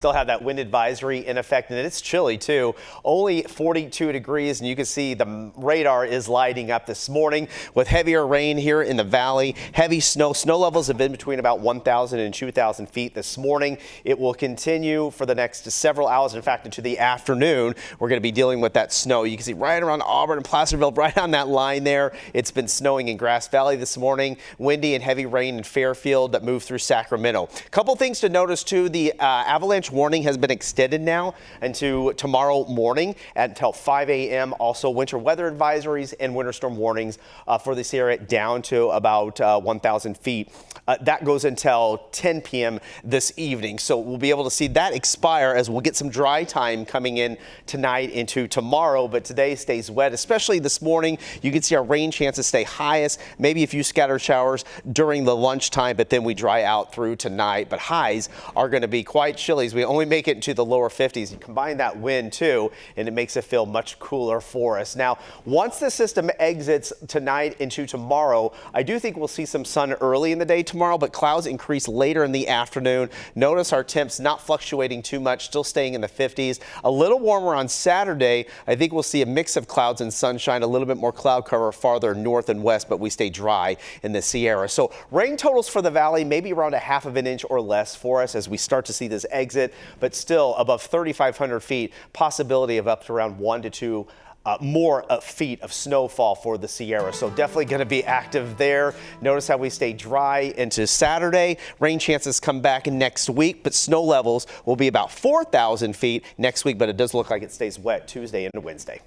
Still have that wind advisory in effect, and it's chilly too. Only 42 degrees, and you can see the radar is lighting up this morning with heavier rain here in the valley. Heavy snow. Snow levels have been between about 1,000 and 2,000 feet this morning. It will continue for the next several hours. In fact, into the afternoon, we're going to be dealing with that snow. You can see right around Auburn and Placerville, right on that line there. It's been snowing in Grass Valley this morning. Windy and heavy rain in Fairfield that moved through Sacramento. A couple things to notice too. The avalanche warning has been extended now into tomorrow morning until 5 a.m. Also, winter weather advisories and winter storm warnings for this area down to about 1,000 feet. That goes until 10 p.m. this evening. So we'll be able to see that expire as we'll get some dry time coming in tonight into tomorrow. But today stays wet, especially this morning. You can see our rain chances stay highest, maybe a few scattered showers during the lunchtime, but then we dry out through tonight. But highs are going to be quite chilly as we only make it into the lower 50s. You combine that wind too, and it makes it feel much cooler for us. Now, once the system exits tonight into tomorrow, I do think we'll see some sun early in the day tomorrow, but clouds increase later in the afternoon. Notice our temps not fluctuating too much, still staying in the 50s. A little warmer on Saturday. I think we'll see a mix of clouds and sunshine, a little bit more cloud cover farther north and west, but we stay dry in the Sierra. So rain totals for the valley, maybe around a half of an inch or less for us as we start to see this exit, but still above 3,500 feet, possibility of up to around 1 to 2 more feet of snowfall for the Sierra. So definitely going to be active there. Notice how we stay dry into Saturday. Rain chances come back next week, but snow levels will be about 4,000 feet next week, but it does look like it stays wet Tuesday and Wednesday.